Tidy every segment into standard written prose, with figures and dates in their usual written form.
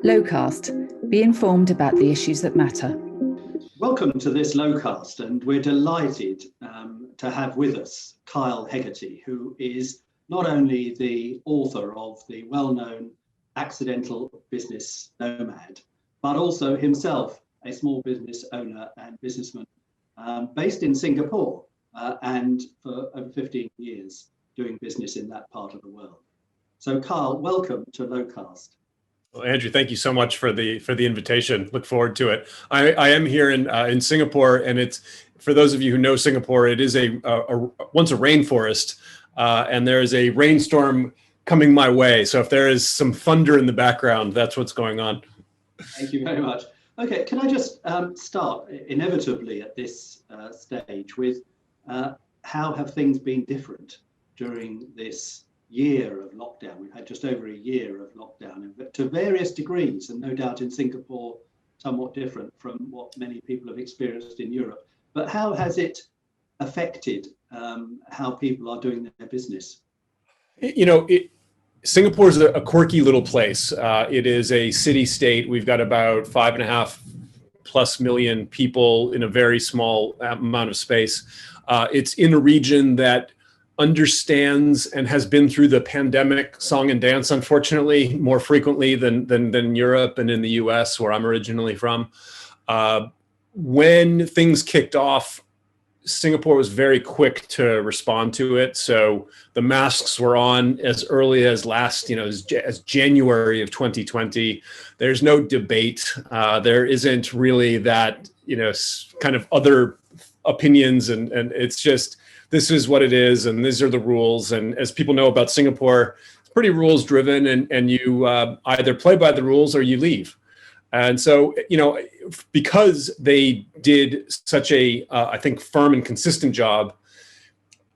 LOWcast. Be informed about the issues that matter. Welcome to this LOWcast, and we're delighted to have with us Kyle Hegarty, who is not only the author of the well-known Accidental Business Nomad, but also himself a small business owner and businessman based in Singapore and for over 15 years doing business in that part of the world. So Kyle, welcome to LOWcast. Well, Andrew, thank you so much for the invitation. Look forward to it. I am here in Singapore, and it's, for those of you who know Singapore, it is once a rainforest, and there is a rainstorm coming my way. So if there is some thunder in the background, that's what's going on. Thank you very much. Okay, can I just start inevitably at this stage with how have things been different during this year of lockdown? We've had just over a year of lockdown to various degrees, and no doubt in Singapore somewhat different from what many people have experienced in Europe. But how has it affected how people are doing their business? You know, Singapore is a quirky little place. It is a city-state. We've got about 5.5+ million people in a very small amount of space. It's in a region that understands and has been through the pandemic song and dance, unfortunately, more frequently than Europe and in the US, where I'm originally from. When things kicked off, Singapore was very quick to respond to it. So the masks were on as early as as January of 2020. There's no debate. There isn't really that, kind of other opinions, and it's just, this is what it is, and these are the rules. And as people know about Singapore, it's pretty rules driven, and you either play by the rules or you leave. And so, because they did such a, I think, firm and consistent job,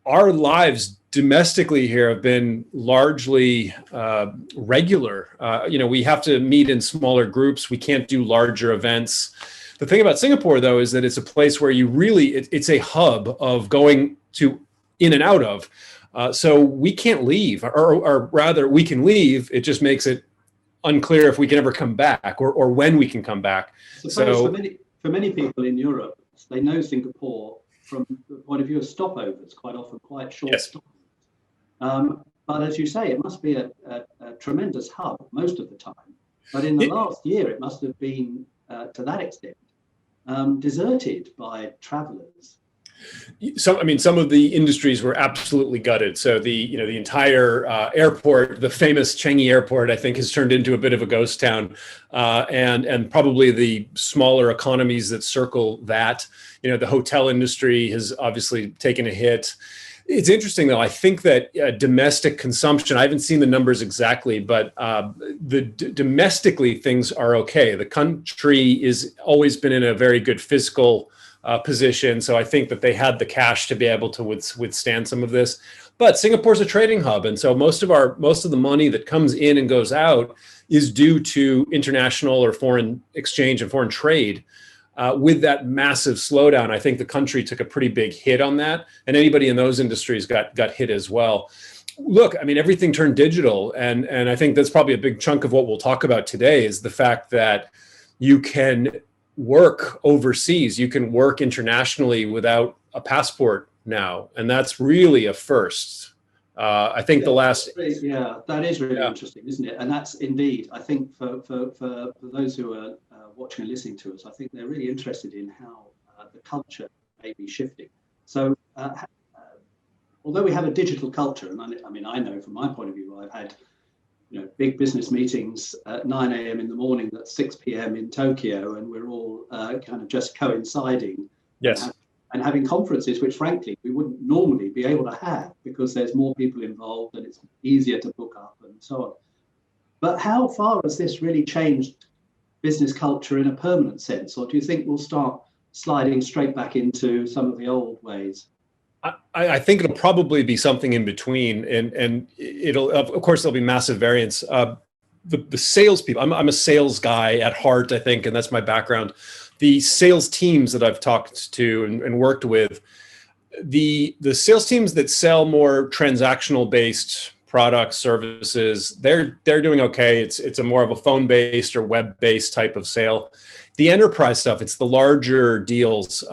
our lives domestically here have been largely regular. We have to meet in smaller groups. We can't do larger events. The thing about Singapore, though, is that it's a place where you really, it's a hub of going to in and out of. So we can't leave, or rather we can leave. It just makes it unclear if we can ever come back or when we can come back. So for many people in Europe, they know Singapore from the point of view of stopovers, quite often quite short stopovers. But as you say, it must be a tremendous hub most of the time. But in the last year, it must have been, to that extent, deserted by travelers. Some of the industries were absolutely gutted. So the entire airport, the famous Changi Airport, I think, has turned into a bit of a ghost town, and probably the smaller economies that circle that. The hotel industry has obviously taken a hit. It's interesting, though. I think that domestic consumption, I haven't seen the numbers exactly, but domestically things are okay. The country has always been in a very good fiscal position. So I think that they had the cash to be able to withstand some of this. But Singapore's a trading hub. And so most of the money that comes in and goes out is due to international or foreign exchange and foreign trade. With that massive slowdown, I think the country took a pretty big hit on that. And anybody in those industries got hit as well. Look, everything turned digital. And I think that's probably a big chunk of what we'll talk about today is the fact that you can work overseas. You can work internationally without a passport now. And that's really a first. I think the last... Yeah, that is really interesting, isn't it? And that's indeed, I think for those who are watching and listening to us, I think they're really interested in how the culture may be shifting. So although we have a digital culture, and I know from my point of view, I've had big business meetings at 9 a.m. in the morning, that's 6 p.m. in Tokyo, and we're all kind of just coinciding. Yes. And having conferences, which frankly we wouldn't normally be able to have because there's more people involved and it's easier to book up and so on. But how far has this really changed business culture in a permanent sense? Or do you think we'll start sliding straight back into some of the old ways? I think it'll probably be something in between, and it'll, of course, there'll be massive variance. The salespeople, I'm a sales guy at heart, I think, and that's my background. The sales teams that I've talked to and worked with, the sales teams that sell more transactional based products, services, they're doing okay. It's a more of a phone-based or web-based type of sale. The enterprise stuff, it's the larger deals.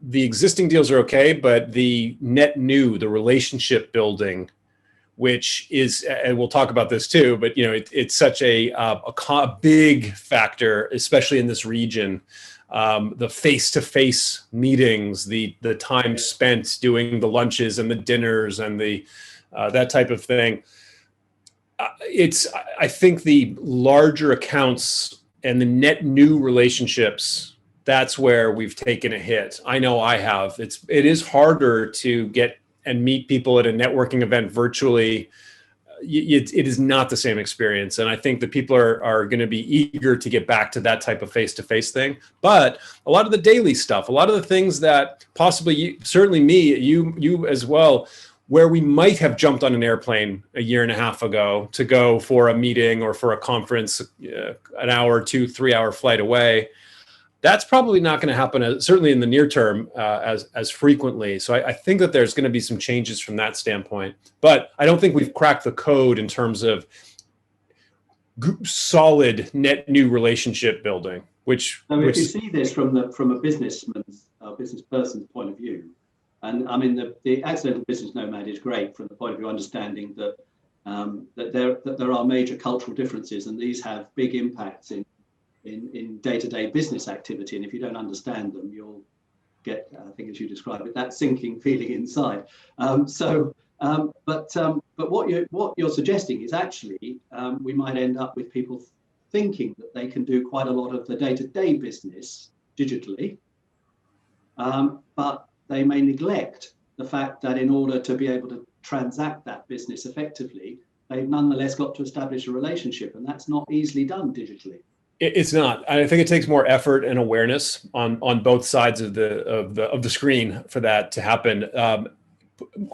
The existing deals are okay, but the net new, the relationship building, which is, and we'll talk about this too, but it's such a big factor, especially in this region. The face-to-face meetings, the time spent doing the lunches and the dinners and the that type of thing. I think the larger accounts and the net new relationships, that's where we've taken a hit. I know I have. It is harder to get and meet people at a networking event virtually. It is not the same experience. And I think that people are going to be eager to get back to that type of face-to-face thing. But a lot of the daily stuff, a lot of the things that possibly, certainly me, you as well, where we might have jumped on an airplane a year and a half ago to go for a meeting or for a conference, an hour, 2-3 hour flight away, that's probably not going to happen, certainly in the near term, as frequently. So I think that there's going to be some changes from that standpoint. But I don't think we've cracked the code in terms of solid net new relationship building. If you see this from a business person's point of view, and I mean the Accidental Business Nomad is great from the point of view understanding that that there are major cultural differences, and these have big impacts in day-to-day business activity, and if you don't understand them, you'll get, I think as you describe it, that sinking feeling inside. But what you're suggesting is actually we might end up with people thinking that they can do quite a lot of the day-to-day business digitally, but they may neglect the fact that in order to be able to transact that business effectively, they've nonetheless got to establish a relationship, and that's not easily done digitally. It's not. I think it takes more effort and awareness on both sides of the screen for that to happen.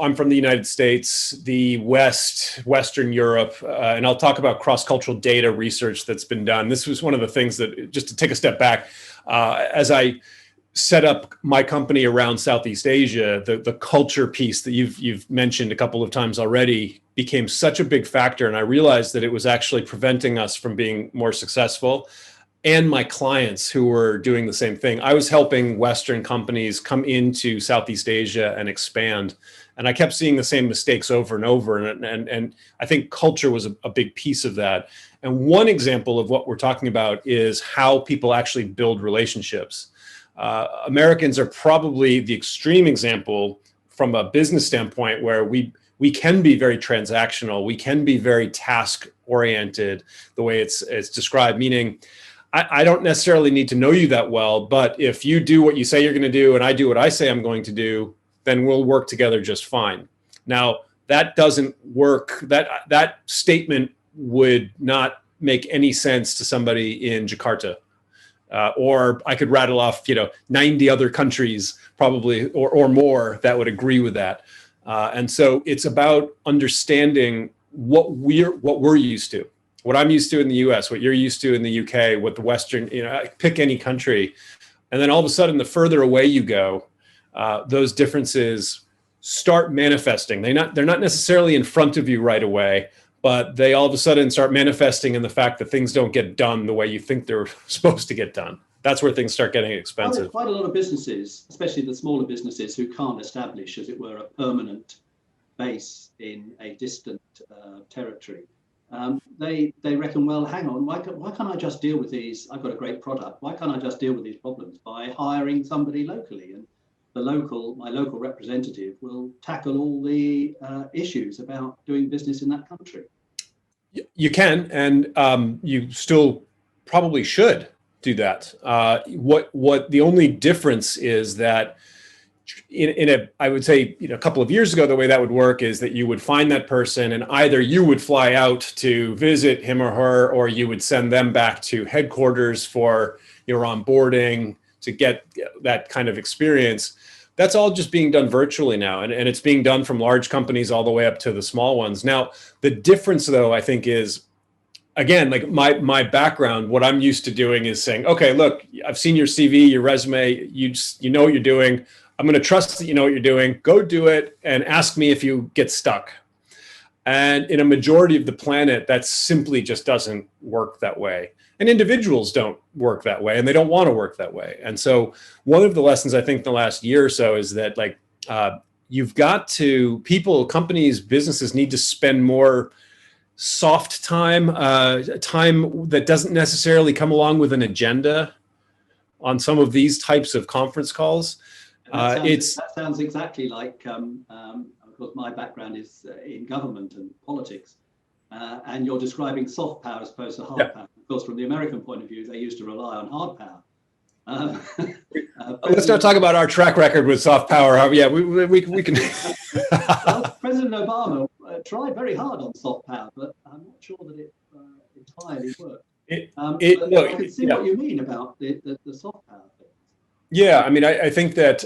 I'm from the United States, the Western Europe, and I'll talk about cross-cultural data research that's been done. This was one of the things that, just to take a step back, as I set up my company around Southeast Asia, the culture piece that you've mentioned a couple of times already became such a big factor. And I realized that it was actually preventing us from being more successful, and my clients who were doing the same thing. I was helping Western companies come into Southeast Asia and expand. And I kept seeing the same mistakes over and over. And I think culture was a big piece of that. And one example of what we're talking about is how people actually build relationships. Americans are probably the extreme example from a business standpoint, where we can be very transactional. We can be very task oriented, the way it's described, meaning I don't necessarily need to know you that well, but if you do what you say you're going to do and I do what I say I'm going to do, then we'll work together just fine. Now, that doesn't work. That statement would not make any sense to somebody in Jakarta. Or I could rattle off, 90 other countries probably or more that would agree with that. And so it's about understanding what we're used to, what I'm used to in the US, what you're used to in the UK, what the Western, pick any country. And then all of a sudden, the further away you go, those differences start manifesting. They're not necessarily in front of you right away, but they all of a sudden start manifesting in the fact that things don't get done the way you think they're supposed to get done. That's where things start getting expensive. Quite a lot of businesses, especially the smaller businesses who can't establish, as it were, a permanent base in a distant territory, they reckon, well, hang on, why can't I just deal with these? I've got a great product. Why can't I just deal with these problems by hiring somebody locally? And my local representative will tackle all the issues about doing business in that country. You can, and you still probably should do that. What the only difference is that I would say, a couple of years ago, the way that would work is that you would find that person, and either you would fly out to visit him or her, or you would send them back to headquarters for your onboarding to get that kind of experience. That's all just being done virtually now. And it's being done from large companies all the way up to the small ones. Now, the difference, though, I think is, again, like my background, what I'm used to doing is saying, okay, look, I've seen your CV, your resume, you know what you're doing. I'm going to trust that you know what you're doing. Go do it and ask me if you get stuck. And in a majority of the planet, that simply just doesn't work that way. And individuals don't work that way, and they don't want to work that way. And so one of the lessons I think in the last year or so is that you've got to, people, companies, businesses need to spend more soft time, time that doesn't necessarily come along with an agenda on some of these types of conference calls. That sounds exactly like, of course, my background is in government and politics, and you're describing soft power as opposed to hard power. Of course, from the American point of view, they used to rely on hard power. Let's not talk about our track record with soft power. Yeah, we can. Well, President Obama tried very hard on soft power, but I'm not sure that it entirely worked. I can see what you mean about the soft power thing. Yeah, I mean, I think that,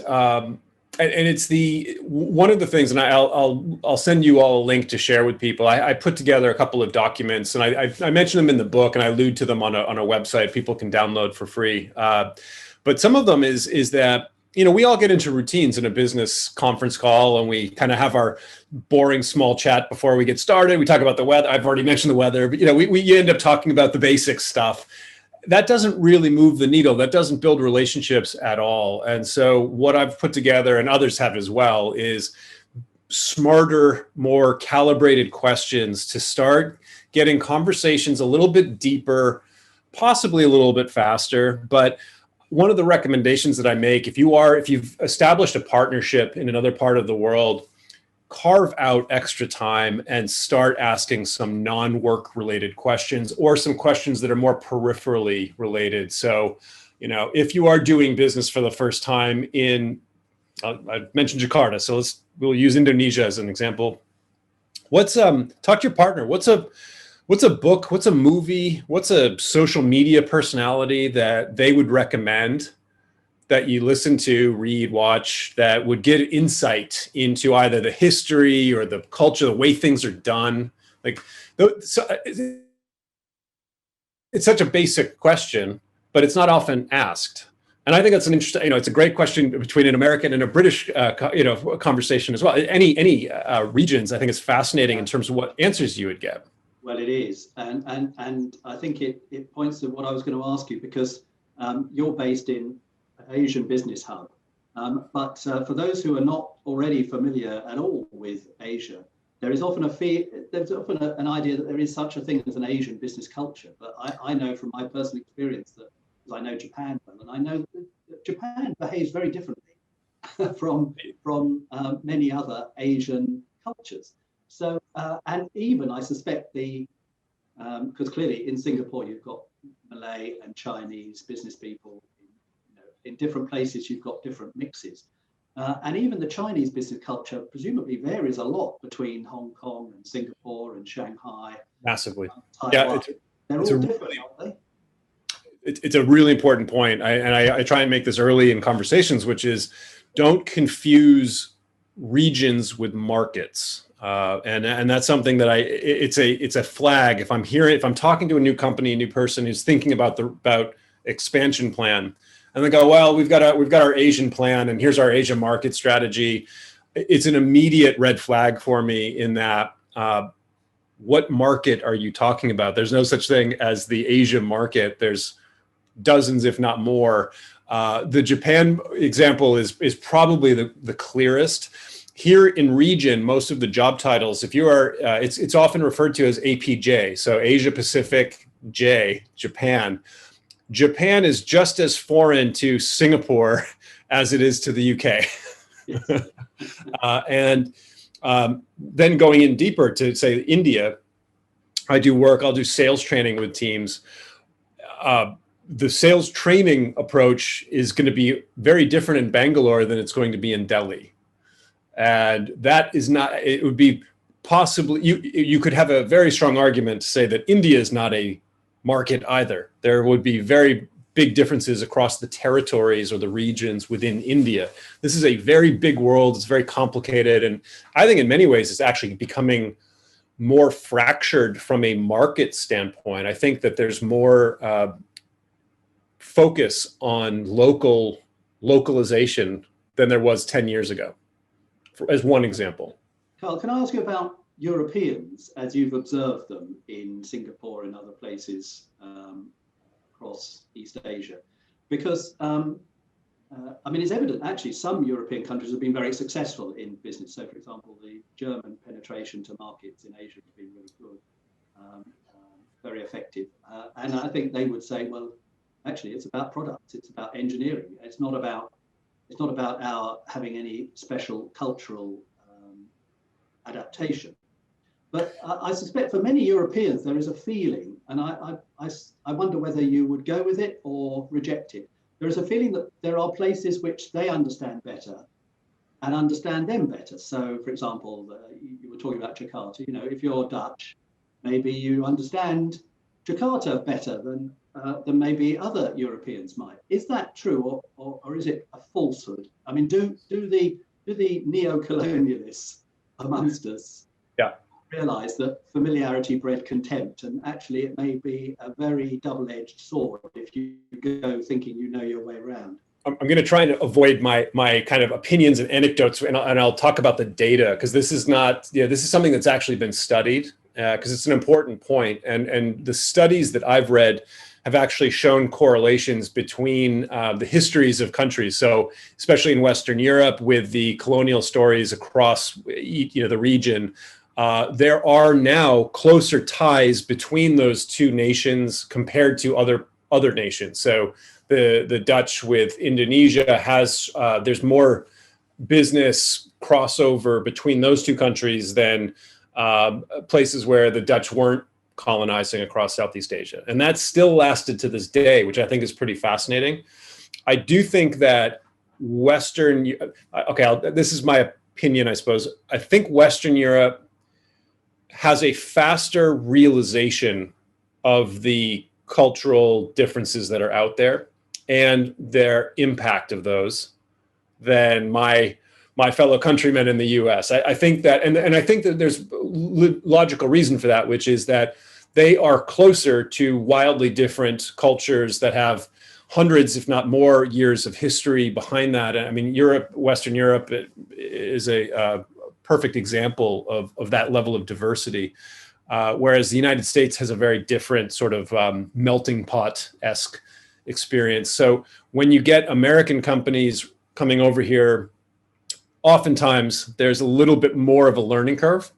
and it's one of the things, and I'll send you all a link to share with people. I put together a couple of documents, and I mention them in the book, and I allude to them on a website people can download for free. But some of them is that, we all get into routines in a business conference call, and we kind of have our boring small chat before we get started. We talk about the weather. I've already mentioned the weather, but we end up talking about the basic stuff. That doesn't really move the needle. That doesn't build relationships at all. And so what I've put together, and others have as well, is smarter, more calibrated questions to start getting conversations a little bit deeper, possibly a little bit faster. But one of the recommendations that I make, if you've established a partnership in another part of the world, carve out extra time and start asking some non-work related questions, or some questions that are more peripherally related. So, if you are doing business for the first time in, I mentioned Jakarta, so we'll use Indonesia as an example. Talk to your partner. What's a book? What's a movie? What's a social media personality that they would recommend that you listen to, read, watch, that would get insight into either the history or the culture, the way things are done? It's such a basic question, but it's not often asked. And I think that's an interesting, it's a great question between an American and a British, conversation as well. Any regions, I think it's fascinating in terms of what answers you would get. Well, it is. And I think it points to what I was going to ask you, because you're based in Asian Business Hub. But for those who are not already familiar at all with Asia, there's often an idea that there is such a thing as an Asian business culture. But I know from my personal experience that, because I know Japan well, and I know that Japan behaves very differently from many other Asian cultures. So, and even I suspect because clearly in Singapore you've got Malay and Chinese business people. In different places, you've got different mixes. And even the Chinese business culture presumably varies a lot between Hong Kong and Singapore and Shanghai. Massively. Taiwan. They're all different, aren't they? It's a really important point. I try and make this early in conversations, which is, don't confuse regions with markets. And that's something that it's a flag. If I'm talking to a new company, a new person who's thinking about expansion plan, and they go, well, we've got our Asian plan, and here's our Asian market strategy. It's an immediate red flag for me in that, what market are you talking about? There's no such thing as the Asia market. There's dozens, if not more. The Japan example is probably the clearest. Here in region, most of the job titles, if you are, it's often referred to as APJ, so Asia Pacific J, Japan. Japan is just as foreign to Singapore as it is to the UK. And then going in deeper to, say, India, I'll do sales training with teams. The sales training approach is going to be very different in Bangalore than it's going to be in Delhi. And that is not, it would be possibly, you could have a very strong argument to say that India is not a market either. There would be very big differences across the territories or the regions within India. This is a very big world. It's very complicated. And I think in many ways, it's actually becoming more fractured from a market standpoint. I think that there's more focus on localization than there was 10 years ago, as one example. Kyle, can I ask you about Europeans, as you've observed them in Singapore and other places across East Asia? Because I mean, it's evident actually some European countries have been very successful in business. So, for example, the German penetration to markets in Asia has been really good, very effective. And I think they would say, well, actually, it's about products, it's about engineering. It's not about our having any special cultural adaptation. But I suspect for many Europeans there is a feeling, and I wonder whether you would go with it or reject it. There is a feeling that there are places which they understand better and understand them better. So, for example, you were talking about Jakarta. You know, if you're Dutch, maybe you understand Jakarta better than maybe other Europeans might. Is that true, or is it a falsehood? I mean, do the neo-colonialists amongst us realize that familiarity bred contempt, and actually it may be a very double-edged sword if you go thinking you know your way around? I'm going to try and avoid my kind of opinions and anecdotes, and I'll talk about the data, because this is not, this is something that's actually been studied, because it's an important point. And the studies that I've read have actually shown correlations between the histories of countries. So especially in Western Europe with the colonial stories across the region, there are now closer ties between those two nations compared to other nations. So the Dutch with Indonesia has there's more business crossover between those two countries than places where the Dutch weren't colonizing across Southeast Asia. And that's still lasted to this day, which I think is pretty fascinating. I do think that this is my opinion, I suppose. I think Western Europe has a faster realization of the cultural differences that are out there and their impact of those than my fellow countrymen in the US. I think that, and I think that there's logical reason for that, which is that they are closer to wildly different cultures that have hundreds, if not more, years of history behind that. I mean, Western Europe is a perfect example of that level of diversity, whereas the United States has a very different sort of melting pot-esque experience. So when you get American companies coming over here, oftentimes there's a little bit more of a learning curve.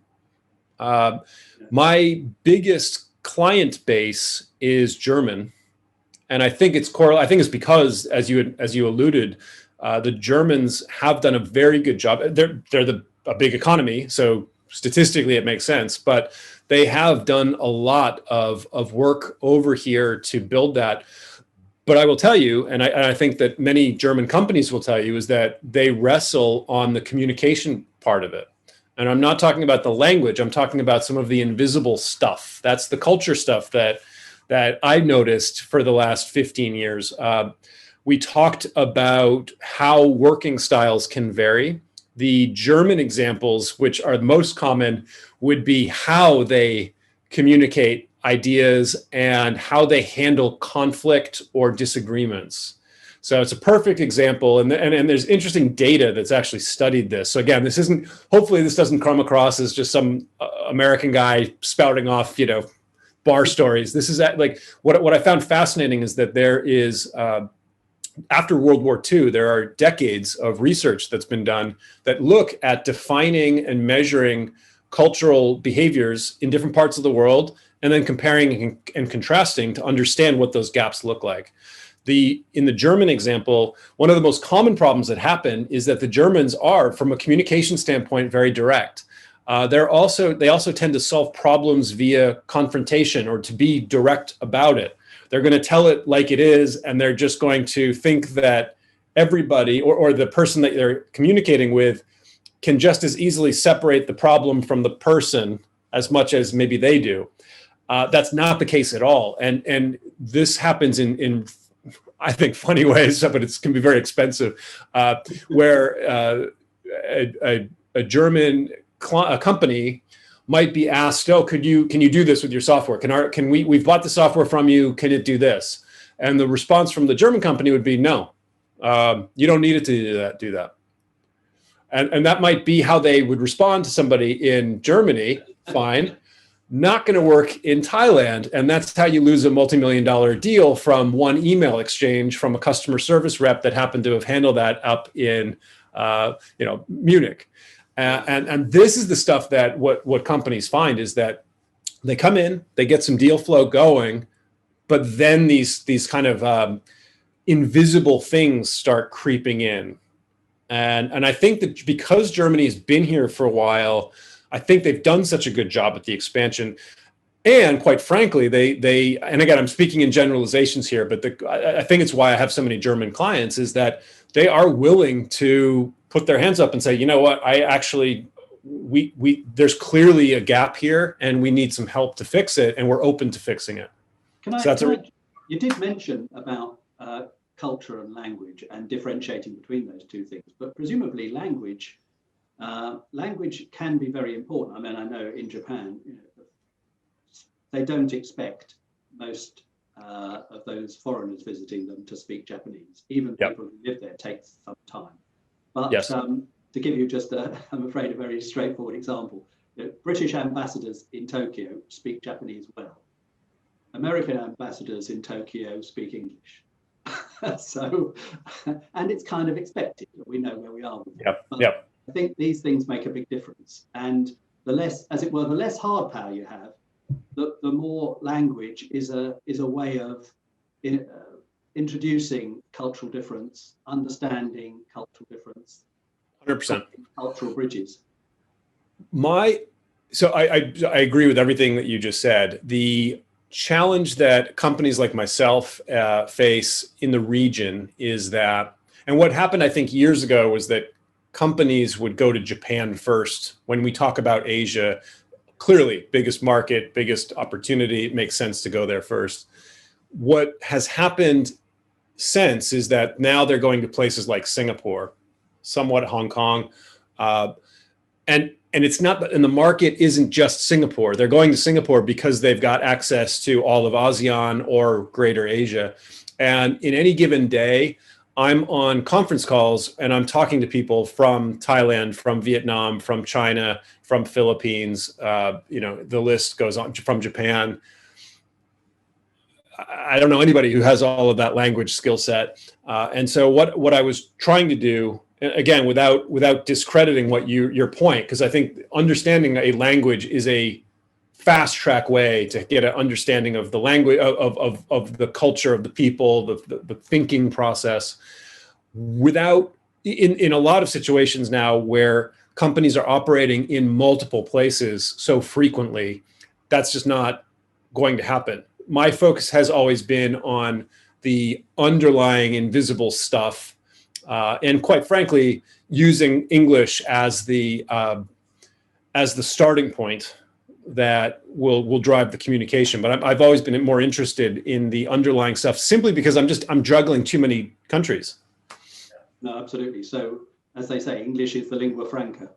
My biggest client base is German, and I think it's because, as you alluded, the Germans have done a very good job. They're a big economy, so statistically it makes sense, but they have done a lot of work over here to build that. But I will tell you, and I think that many German companies will tell you, is that they wrestle on the communication part of it. And I'm not talking about the language, I'm talking about some of the invisible stuff. That's the culture stuff that I noticed for the last 15 years. We talked about how working styles can vary. The German examples, which are most common, would be how they communicate ideas and how they handle conflict or disagreements. So it's a perfect example, and there's interesting data that's actually studied this. So again, hopefully this doesn't come across as just some American guy spouting off, bar stories. This is like what I found fascinating is that there is, after World War II, there are decades of research that's been done that look at defining and measuring cultural behaviors in different parts of the world, and then comparing and contrasting to understand what those gaps look like. In the German example, one of the most common problems that happen is that the Germans are, from a communication standpoint, very direct. They also tend to solve problems via confrontation or to be direct about it. They're going to tell it like it is, and they're just going to think that everybody or the person that they're communicating with can just as easily separate the problem from the person as much as maybe they do. That's not the case at all. And this happens in I think, funny ways, but it can be very expensive, where a German company might be asked, "Oh, can you do this with your software? We've bought the software from you. Can it do this?" And the response from the German company would be, "No, you don't need it to do that." And that might be how they would respond to somebody in Germany, fine. Not going to work in Thailand. And that's how you lose a multi-million-dollar deal from one email exchange from a customer service rep that happened to have handled that up in Munich. And this is the stuff that what companies find is that they come in, they get some deal flow going, but then these kind of invisible things start creeping in. And I think that because Germany has been here for a while, I think they've done such a good job at the expansion. And quite frankly, they and again, I'm speaking in generalizations here, but I think it's why I have so many German clients is that they are willing to put their hands up and say, you know what, there's clearly a gap here and we need some help to fix it. And we're open to fixing it. You did mention about culture and language and differentiating between those two things, but presumably language can be very important. I mean, I know in Japan, they don't expect most of those foreigners visiting them to speak Japanese. Even people who live there takes some time. But yes. To give you just, I'm afraid, a very straightforward example, British ambassadors in Tokyo speak Japanese well. American ambassadors in Tokyo speak English. So, and it's kind of expected. We know where we are with it. Yep. I think these things make a big difference. And the less, as it were, the less hard power you have, the more language is a way of introducing cultural difference, understanding cultural difference. 100%. Cultural bridges. So I agree with everything that you just said. The challenge that companies like myself face in the region is that, and what happened, I think, years ago was that companies would go to Japan first. When we talk about Asia, clearly biggest market, biggest opportunity, it makes sense to go there first. What has happened since is that now they're going to places like Singapore, somewhat Hong Kong, and it's not, and the market isn't just Singapore. They're going to Singapore because they've got access to all of ASEAN or Greater Asia. And in any given day, I'm on conference calls and I'm talking to people from Thailand, from Vietnam, from China, from Philippines, the list goes on, from Japan. I don't know anybody who has all of that language skill set. And so what I was trying to do, again, without discrediting your point, because I think understanding a language is a fast track way to get an understanding of the language, of the culture of the people, the thinking process. In a lot of situations now where companies are operating in multiple places so frequently, that's just not going to happen. My focus has always been on the underlying invisible stuff. And quite frankly, using English as the starting point that will drive the communication. But I've always been more interested in the underlying stuff simply because I'm juggling too many countries. No, absolutely. So as they say, English is the lingua franca.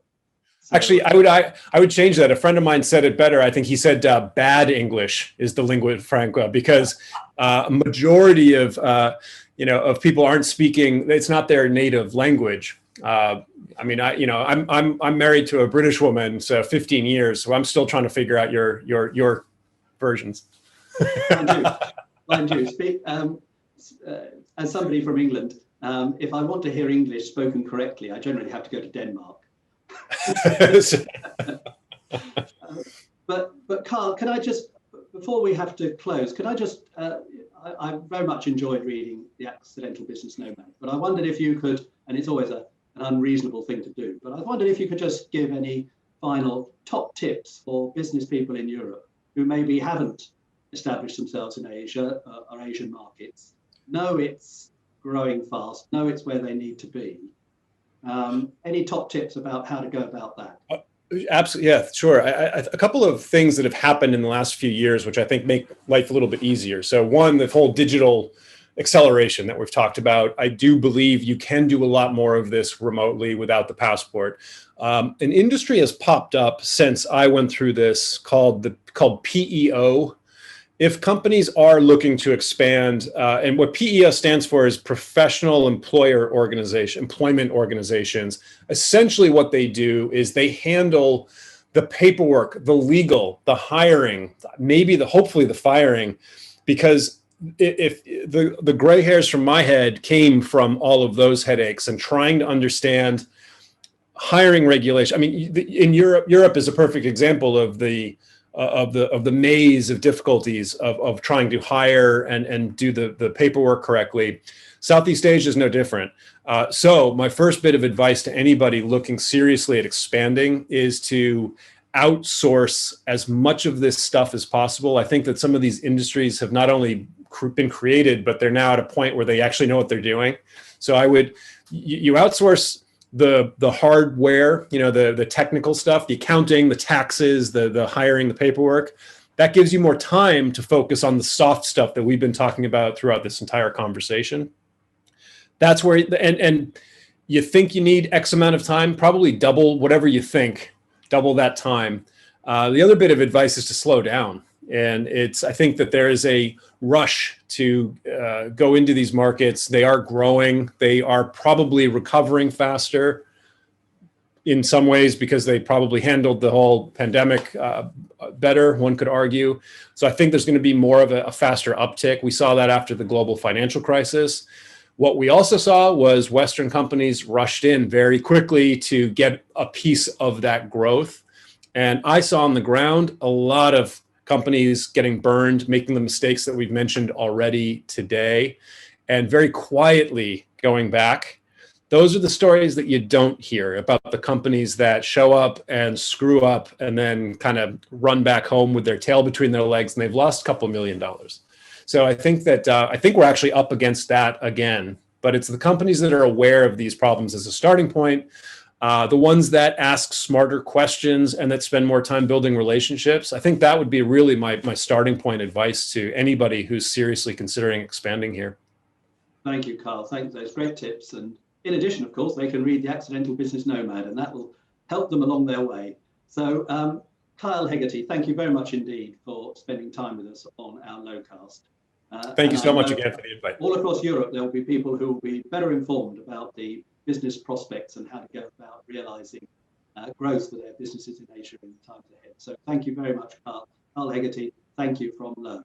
So, actually, I would change that. A friend of mine said it better. I think he said bad English is the lingua franca because a majority of people aren't speaking. It's not their native language. I'm married to a British woman, so 15 years. So I'm still trying to figure out your versions. Mind you, speak as somebody from England. If I want to hear English spoken correctly, I generally have to go to Denmark. But Kyle, can I just, before we have to close, can I just, I very much enjoyed reading The Accidental Business Nomad, but I wondered if you could, and it's always an unreasonable thing to do, but I wondered if you could just give any final top tips for business people in Europe who maybe haven't established themselves in Asia or Asian markets, know it's growing fast, know it's where they need to be. Any top tips about how to go about that? Absolutely, yeah, sure. A couple of things that have happened in the last few years, which I think make life a little bit easier. So one, the whole digital acceleration that we've talked about. I do believe you can do a lot more of this remotely without the passport. An industry has popped up since I went through this called PEO. if companies are looking to expand, and what PEO stands for is professional employment organizations, essentially what they do is they handle the paperwork, the legal, the hiring, maybe hopefully the firing, because if the gray hairs from my head came from all of those headaches and trying to understand hiring regulation. I mean, in Europe is a perfect example of the maze of difficulties of trying to hire and do the paperwork correctly. Southeast Asia is no different. So my first bit of advice to anybody looking seriously at expanding is to outsource as much of this stuff as possible. I think that some of these industries have not only been created, but they're now at a point where they actually know what they're doing. So you outsource the hardware, the technical stuff, the accounting, the taxes, the hiring, the paperwork. That gives you more time to focus on the soft stuff that we've been talking about throughout this entire conversation. That's where, and you think you need X amount of time, probably double whatever you think, double that time. The other bit of advice is to slow down. And I think that there is a rush to go into these markets. They are growing. They are probably recovering faster in some ways because they probably handled the whole pandemic better, one could argue. So I think there's going to be more of a faster uptick. We saw that after the global financial crisis. What we also saw was Western companies rushed in very quickly to get a piece of that growth. And I saw on the ground a lot of companies getting burned, making the mistakes that we've mentioned already today, and very quietly going back. Those are the stories that you don't hear about the companies that show up and screw up and then kind of run back home with their tail between their legs and they've lost a couple $1 million. So I think that we're actually up against that again, but it's the companies that are aware of these problems as a starting point. The ones that ask smarter questions and that spend more time building relationships. I think that would be really my starting point advice to anybody who's seriously considering expanding here. Thank you, Kyle. Thank you for those great tips. And in addition, of course, they can read the Accidental Business Nomad, and that will help them along their way. So Kyle Hegarty, thank you very much indeed for spending time with us on our LOWcast. Thank you so much again for the invite. All across Europe, there will be people who will be better informed about the business prospects and how to go about realizing growth for their businesses in Asia in the times ahead. So thank you very much, Kyle. Kyle Hegarty, thank you from Low.